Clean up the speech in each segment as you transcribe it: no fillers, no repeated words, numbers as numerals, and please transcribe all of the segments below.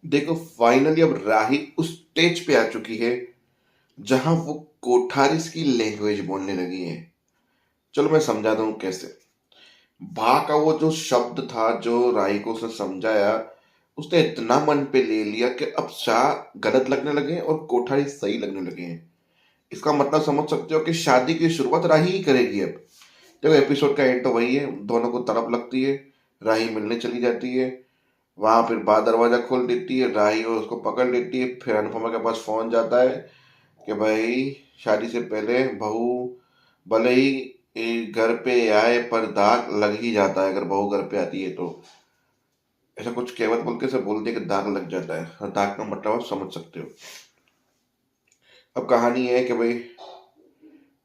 देखो फाइनली अब राही उस स्टेज पे आ चुकी है जहां वो कोठारिस की लैंग्वेज बोलने लगी है। चलो मैं समझाता हूँ कैसे। बा का वो जो शब्द था जो राही को उसने समझाया, उसने इतना मन पे ले लिया कि अब शाह गलत लगने लगे और कोठारी सही लगने लगे हैं। इसका मतलब समझ सकते हो कि शादी की शुरुआत राही ही करेगी अब। देखो एपिसोड का एंड तो वही है, दोनों को तड़प लगती है, राही मिलने चली जाती है। वहां फिर बा दरवाजा खोल देती है, राही और उसको पकड़ लेती है। फिर अनुपमा के पास फोन जाता है कि भाई शादी से पहले बहू भले ही घर पे आए पर दाग लग ही जाता है, अगर बहू घर पे आती है तो। ऐसा कुछ कहावत बोल के से बोल दे कि दाग लग जाता है, और दाग का मतलब आप समझ सकते हो। अब कहानी है कि भाई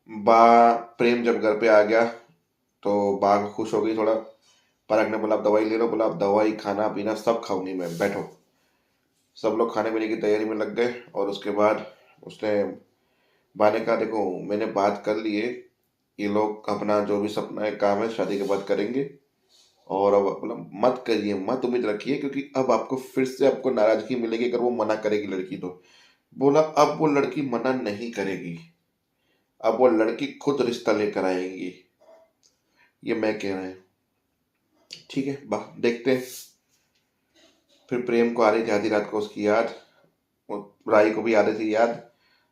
बा प्रेम जब घर पे आ गया तो बा खुश हो गई थोड़ा। पराग ने बोला आप दवाई ले लो, बोला आप दवाई खाना पीना सब खाऊंगी मैं, बैठो। सब लोग खाने पीने की तैयारी में लग गए और उसके बाद उसने बा ने कहा देखो मैंने बात कर ली है, ये लोग अपना जो भी सपना है काम है शादी के बाद करेंगे। और अब बोला मत करिए, मत उम्मीद रखिए, क्योंकि अब आपको फिर से आपको नाराजगी मिलेगी अगर वो मना करेगी लड़की तो। बोला अब वो लड़की मना नहीं करेगी, अब वो लड़की खुद रिश्ता लेकर आएगी, ये मैं कह रहा हूँ। ठीक है देखते हैं। फिर प्रेम को आ रही थी आधी रात को उसकी याद, वो राई को भी आ रही थी याद।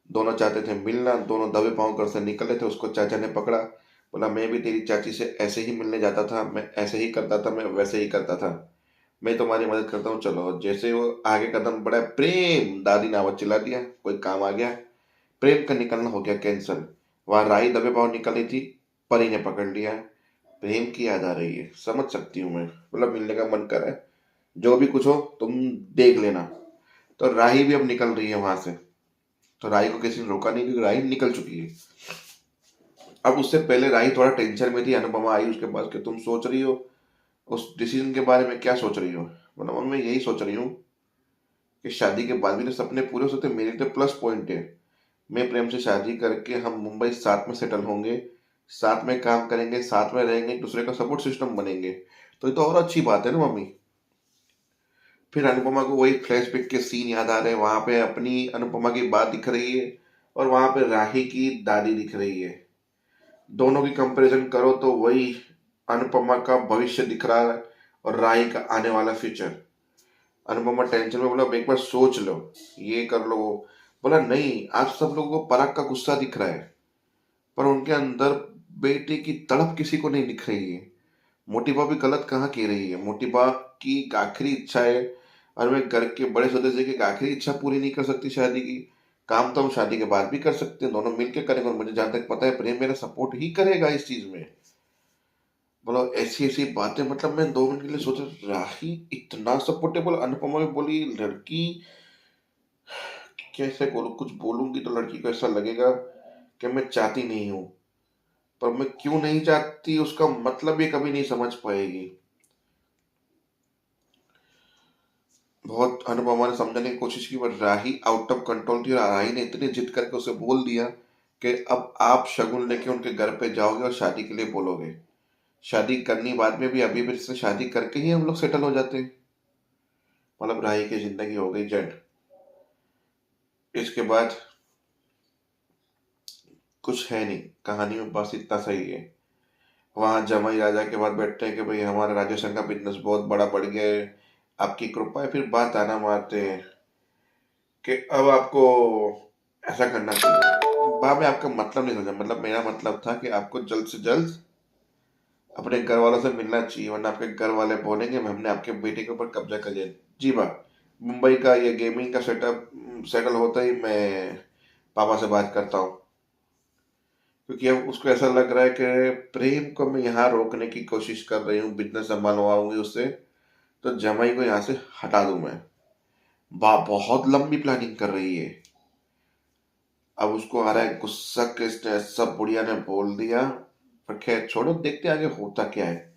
दोनों चाहते थे मिलना, दोनों दबे पांव घर से निकले थे। उसको चाचा ने पकड़ा, बोला मैं भी तेरी चाची से ऐसे ही मिलने जाता था, मैं ऐसे ही करता था, मैं वैसे ही करता था, मैं तुम्हारी मदद करता हूँ चलो। जैसे वो आगे कदम बढ़ा, प्रेम दादी ने आवाज चिल्ला दिया कोई काम आ गया। प्रेम का निकलना हो गया कैंसल। वहां राई दबे पांव निकली थी, परी ने पकड़ लिया। प्रेम की याद आ रही है, समझ सकती हूँ मैं, मतलब मिलने का मन कर रहा है, जो भी कुछ हो तुम देख लेना। तो राही भी अब निकल रही है वहां से। तो राही को किसी ने रोका नहीं क्योंकि राही निकल चुकी है। अब उससे पहले राही थोड़ा टेंशन में थी, अनुपमा आई उसके पास कि तुम सोच रही हो उस डिसीजन के बारे में, क्या सोच रही हो? मतलब मैं यही सोच रही हूँ कि शादी के बाद भी तो सपने पूरे हो सकते हैं, मेरे तो प्लस पॉइंट है। मैं प्रेम से शादी करके हम मुंबई साथ में सेटल होंगे, साथ में काम करेंगे, साथ में रहेंगे, एक दूसरे का सपोर्ट सिस्टम बनेंगे। तो ये तो और अच्छी बात है ना मम्मी। फिर अनुपमा को वही फ्लैशबैक के सीन याद आ रहे हैं, वहां पे अपनी अनुपमा की बात दिख रही है और वहां पे राही की दादी दिख रही है। दोनों की कंपैरिजन करो तो वही अनुपमा का भविष्य दिख रहा है और राही का आने वाला फ्यूचर। अनुपमा टेंशन में बोला एक बार सोच लो, ये कर लो वो। बोला नहीं, आप सब लोगों को पराग का गुस्सा दिख रहा है, पर उनके अंदर बेटे की तड़प किसी को नहीं दिख रही है। मोटिबा भी गलत कहाँ कह रही है, मोटिबा की एक आखिरी इच्छा है और मैं घर के बड़े सदस्य की एक आखिरी इच्छा पूरी नहीं कर सकती शादी की। काम तो हम शादी के बाद भी कर सकते हैं, दोनों मिलकर करेंगे, और मुझे जहां तक पता है प्रेम मेरा सपोर्ट ही करेगा इस चीज में। बोलो ऐसी ऐसी बातें, मतलब मैं 2 मिनट के लिए सोचा राही इतना सपोर्टेबल। अनुपमा भी बोली लड़की, कैसे बोलूं, कुछ बोलूंगी तो लड़की को ऐसा लगेगा कि मैं चाहती नहीं हूँ, पर मैं क्यों नहीं चाहती उसका मतलब ये कभी नहीं समझ पाएगी। बहुत अनुपमा ने समझाने की कोशिश की, पर राही आउट ऑफ कंट्रोल थी और राही ने इतनी जिद करके उसे बोल दिया कि अब आप शगुन लेके उनके घर पे जाओगे और शादी के लिए बोलोगे। शादी करनी बाद में भी, अभी भी इससे शादी करके ही हम लोग सेटल हो जाते हैं। मतलब राही की जिंदगी हो गई जड। इसके बाद कुछ है नहीं कहानी में, बस इतना सही है। वहां जमाई राजा के बाद बैठते हैं कि भाई हमारा राजेशन का बिजनेस बहुत बड़ा बढ़ गया है, आपकी कृपा है। फिर बात आना मारते हैं कि अब आपको ऐसा करना चाहिए। बा मैं आपका मतलब नहीं समझा, मतलब मेरा मतलब था कि आपको जल्द से जल्द अपने घर वालों से मिलना चाहिए, वरना आपके घर वाले बोलेंगे हमने आपके बेटे के ऊपर कब्जा कर लिया। जी बा, मुंबई का ये गेमिंग का सेटअप सेटल होता ही मैं पापा से बात करता हूँ। क्योंकि अब उसको ऐसा लग रहा है कि प्रेम को मैं यहाँ रोकने की कोशिश कर रही हूँ, बिजनेस संभालवाऊंगी उससे, तो जमाई को यहाँ से हटा दूं मैं। बा बहुत लंबी प्लानिंग कर रही है। अब उसको आ रहा है गुस्सा कि इसने सब बुढ़िया ने बोल दिया। पर खैर छोड़ो, देखते आगे होता क्या है।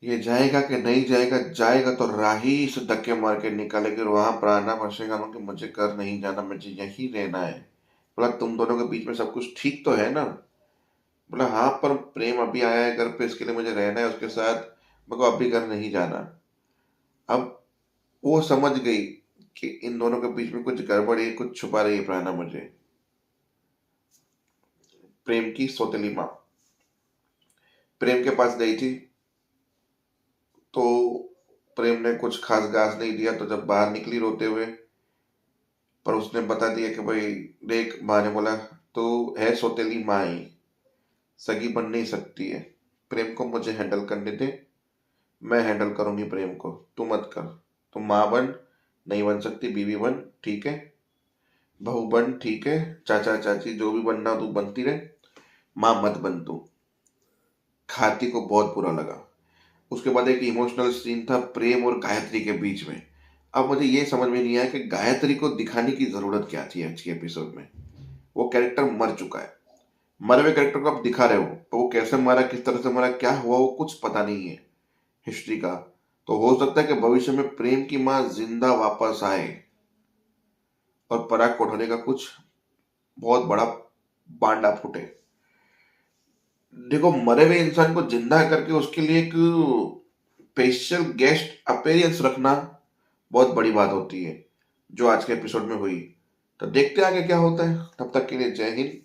ये जाएगा कि नहीं जाएगा, जाएगा तो राही से धक्के मार के निकालेगी और वहां प्राणा बसेगा कि मुझे घर नहीं जाना, मुझे यहीं रहना है। बोला तुम दोनों के बीच में सब कुछ ठीक तो है ना? बोला हाँ, पर प्रेम अभी आया है घर पे, इसके लिए मुझे रहना है उसके साथ, मेरे को अभी घर नहीं जाना। अब वो समझ गई कि इन दोनों के बीच में कुछ गड़बड़ है, कुछ छुपा रही है प्राणा मुझे। प्रेम की सौतेली माँ प्रेम के पास गई थी, तो प्रेम ने कुछ खास गास नहीं दिया, तो जब बाहर निकली रोते हुए, पर उसने बता दिया कि भाई देख, माँ ने बोला तो है सौतेली माँ ही, सगी बन नहीं सकती है, प्रेम को मुझे हैंडल करने दे, मैं हैंडल करूंगी प्रेम को, तू मत कर। तू माँ बन, नहीं बन सकती बीवी बन, ठीक है, बहू बन, ठीक है, चाचा चाची जो भी बनना तू बनती रहे, माँ मत बन तू। खाती को बहुत बुरा लगा। उसके बाद एक इमोशनल सीन था प्रेम और गायत्री के बीच में। अब मुझे ये समझ में नहीं आया कि गायत्री को दिखाने की जरूरत क्या थी आज के एपिसोड में। वो कैरेक्टर मर चुका है, मरे हुए कैरेक्टर को आप दिखा रहे हो, तो वो कैसे मरा, किस तरह से मरा, क्या हुआ, वो कुछ पता नहीं है हिस्ट्री का। तो हो सकता है कि भविष्य में प्रेम की माँ जिंदा वापस आए और पराग कोठारी का कुछ बहुत बड़ा बांडा फूटे। देखो, मरे हुए इंसान को जिंदा करके उसके लिए एक स्पेशल गेस्ट अपीयरेंस रखना बहुत बड़ी बात होती है, जो आज के एपिसोड में हुई। तो देखते हैं आगे क्या होता है। तब तक के लिए जय हिंद,